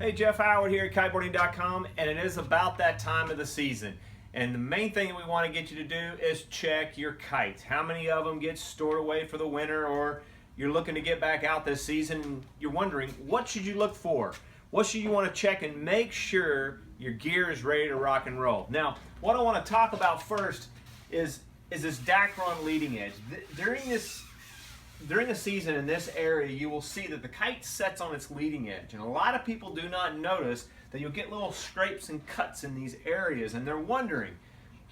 Hey, Jeff Howard here at kiteboarding.com, and it is about that time of the season. And the main thing that we want to get you to do is check your kites. How many of them get stored away for the winter, or you're looking to get back out this season and you're wondering, what should you look for? What should you want to check and make sure your gear is ready to rock and roll? Now, what I want to talk about first is this Dacron leading edge. During the season in this area, you will see that the kite sets on its leading edge, and a lot of people do not notice that you'll get little scrapes and cuts in these areas, and they're wondering,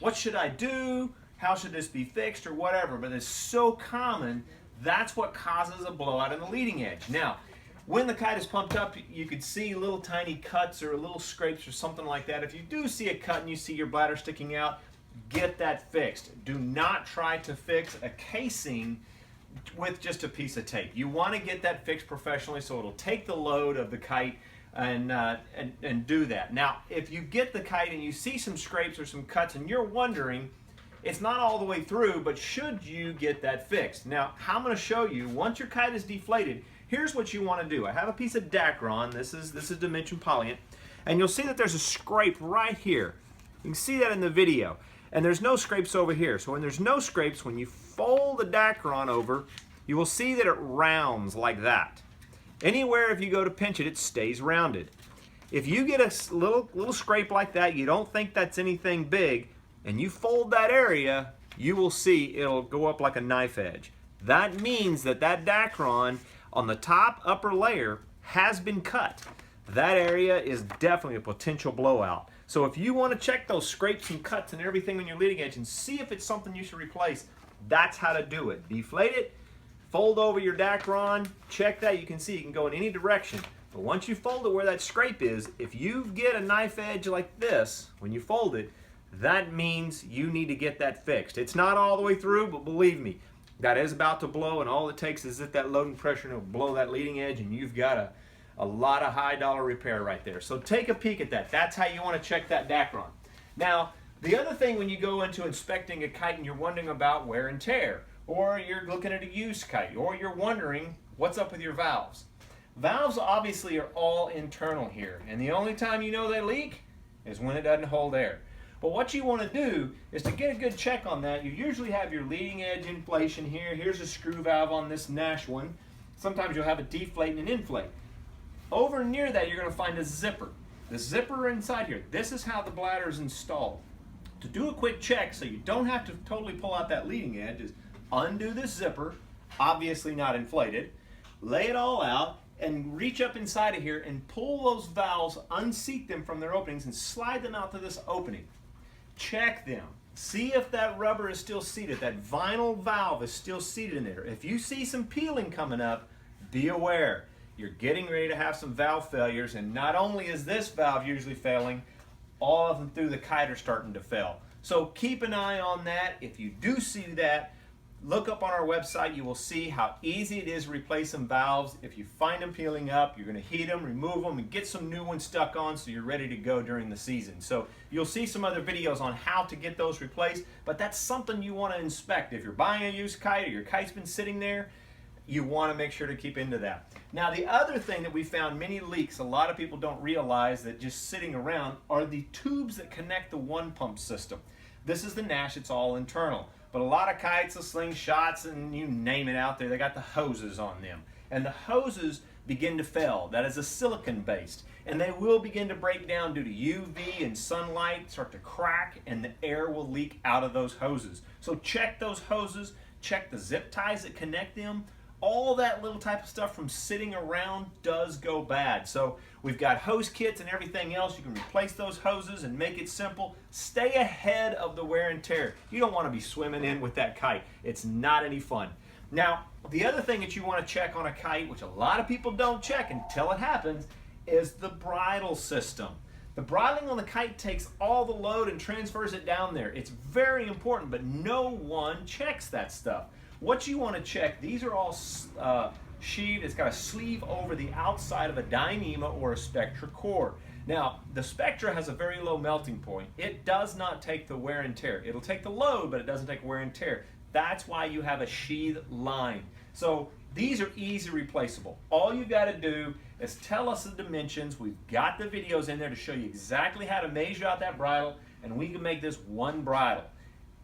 what should I do? How should this be fixed, or whatever? But it's so common, that's what causes a blowout in the leading edge. Now, when the kite is pumped up, you could see little tiny cuts or little scrapes or something like that. If you do see a cut and you see your bladder sticking out, get that fixed. Do not try to fix a casing with just a piece of tape. You want to get that fixed professionally so it'll take the load of the kite and do that. Now, if you get the kite and you see some scrapes or some cuts and you're wondering, it's not all the way through, but should you get that fixed? Now, how I'm going to show you, once your kite is deflated, here's what you want to do. I have a piece of Dacron. This is Dimension Polyant, and you'll see that there's a scrape right here. You can see that in the video. And there's no scrapes over here. So when there's no scrapes, when you fold the Dacron over, you will see that it rounds like that. Anywhere if you go to pinch it, it stays rounded. If you get a little scrape like that, you don't think that's anything big, and you fold that area, you will see it'll go up like a knife edge. That means that Dacron on the top upper layer has been cut. That area is definitely a potential blowout. So if you want to check those scrapes and cuts and everything on your leading edge and see if it's something you should replace, that's how to do it. Deflate it, fold over your Dacron, check that. You can see you can go in any direction. But once you fold it where that scrape is, if you get a knife edge like this, when you fold it, that means you need to get that fixed. It's not all the way through, but believe me, that is about to blow, and all it takes is that loading pressure to blow that leading edge, and you've got a lot of high dollar repair right there. So take a peek at that. That's how you want to check that Dacron. Now, the other thing when you go into inspecting a kite and you're wondering about wear and tear, or you're looking at a used kite, or you're wondering what's up with your valves. Valves obviously are all internal here, and the only time you know they leak is when it doesn't hold air. But what you want to do is to get a good check on that. You usually have your leading edge inflation here. Here's a screw valve on this Nash one. Sometimes you'll have a deflate and an inflate. Over near that, you're going to find a zipper. The zipper inside here, this is how the bladder is installed. To do a quick check so you don't have to totally pull out that leading edge is undo this zipper, obviously not inflated, lay it all out, and reach up inside of here and pull those valves, unseat them from their openings, and slide them out to this opening. Check them. See if that rubber is still seated, that vinyl valve is still seated in there. If you see some peeling coming up, be aware. You're getting ready to have some valve failures, and not only is this valve usually failing, all of them through the kite are starting to fail. So keep an eye on that. If you do see that, look up on our website. You will see how easy it is to replace some valves. If you find them peeling up, you're going to heat them, remove them, and get some new ones stuck on so you're ready to go during the season. So you'll see some other videos on how to get those replaced, but that's something you want to inspect. If you're buying a used kite or your kite's been sitting there, you want to make sure to keep into that. Now, the other thing that we found many leaks, a lot of people don't realize that just sitting around, are the tubes that connect the one pump system. This is the Nash, it's all internal. But a lot of kites, the slingshots, and you name it out there, they got the hoses on them. And the hoses begin to fail. That is a silicon based. And they will begin to break down due to UV and sunlight, start to crack, and the air will leak out of those hoses. So check those hoses, check the zip ties that connect them. All that little type of stuff from sitting around does go bad. So we've got hose kits and everything else. You can replace those hoses and make it simple. Stay ahead of the wear and tear. You don't want to be swimming in with that kite. It's not any fun. Now, the other thing that you want to check on a kite, which a lot of people don't check until it happens, is the bridle system. The bridling on the kite takes all the load and transfers it down there. It's very important, but no one checks that stuff. What you want to check, these are all sheaved. It's got a sleeve over the outside of a Dyneema or a Spectra core. Now, the Spectra has a very low melting point. It does not take the wear and tear. It'll take the load, but it doesn't take wear and tear. That's why you have a sheath line. So these are easy replaceable. All you got to do is tell us the dimensions. We've got the videos in there to show you exactly how to measure out that bridle, and we can make this one bridle.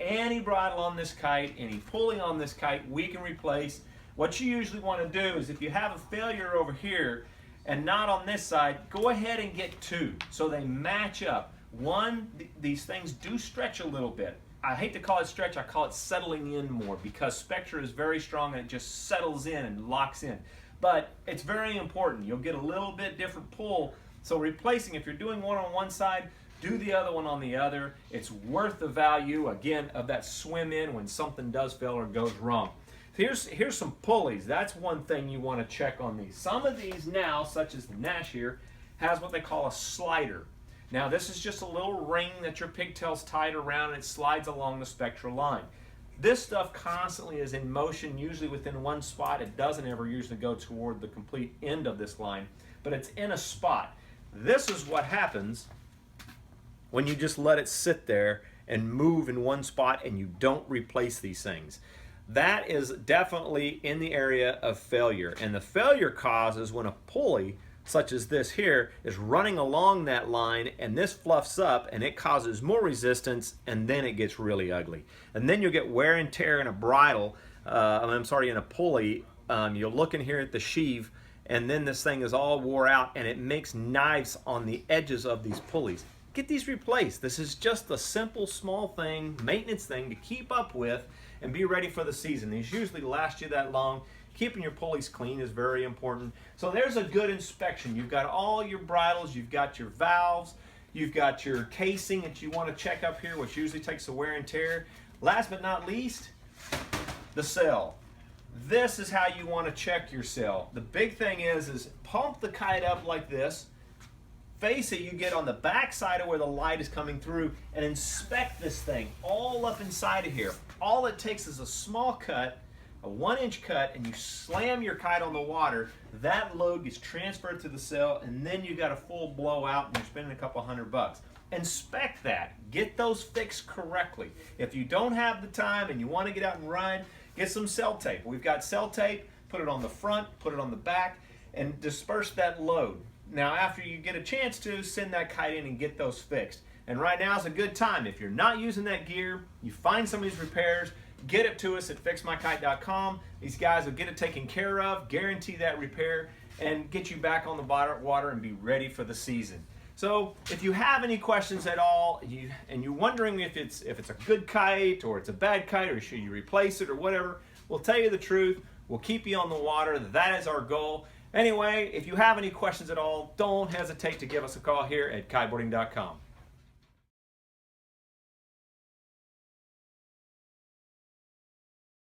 Any bridle on this kite, any pulley on this kite, we can replace. What you usually want to do is if you have a failure over here and not on this side, go ahead and get two so they match up. One, these things do stretch a little bit. I hate to call it stretch, I call it settling in more, because Spectra is very strong and it just settles in and locks in. But it's very important. You'll get a little bit different pull. So replacing, if you're doing one on one side, do the other one on the other. It's worth the value, again, of that swim in when something does fail or goes wrong. Here's some pulleys. That's one thing you want to check on these. Some of these now, such as the Nash here, has what they call a slider. Now this is just a little ring that your pigtail's tied around and it slides along the Spectra line. This stuff constantly is in motion, usually within one spot. It doesn't ever usually go toward the complete end of this line, but it's in a spot. This is what happens when you just let it sit there and move in one spot and you don't replace these things. That is definitely in the area of failure. And the failure causes when a pulley, such as this here, is running along that line and this fluffs up and it causes more resistance, and then it gets really ugly. And then you'll get wear and tear in a bridle, in a pulley. You'll look in here at the sheave, and then this thing is all wore out and it makes knives on the edges of these pulleys. Get these replaced. This is just a simple, small thing, maintenance thing to keep up with and be ready for the season. These usually last you that long. Keeping your pulleys clean is very important. So there's a good inspection. You've got all your bridles, you've got your valves, you've got your casing that you want to check up here, which usually takes a wear and tear. Last but not least, the sail. This is how you want to check your sail. The big thing is pump the kite up like this. Face it, you get on the back side of where the light is coming through, and inspect this thing all up inside of here. All it takes is a small cut, a 1-inch cut, and you slam your kite on the water. That load gets transferred to the sail, and then you got a full blowout and you're spending a couple $100. Inspect that. Get those fixed correctly. If you don't have the time and you want to get out and ride, get some cell tape. We've got cell tape. Put it on the front, put it on the back, and disperse that load. Now, after you get a chance to, send that kite in and get those fixed. And right now is a good time. If you're not using that gear, you find some of these repairs, get it to us at fixmykite.com. These guys will get it taken care of, guarantee that repair, and get you back on the water and be ready for the season. So if you have any questions at all, and you're wondering if it's a good kite or it's a bad kite or should you replace it or whatever, we'll tell you the truth. We'll keep you on the water. That is our goal. Anyway, if you have any questions at all, don't hesitate to give us a call here at kiteboarding.com.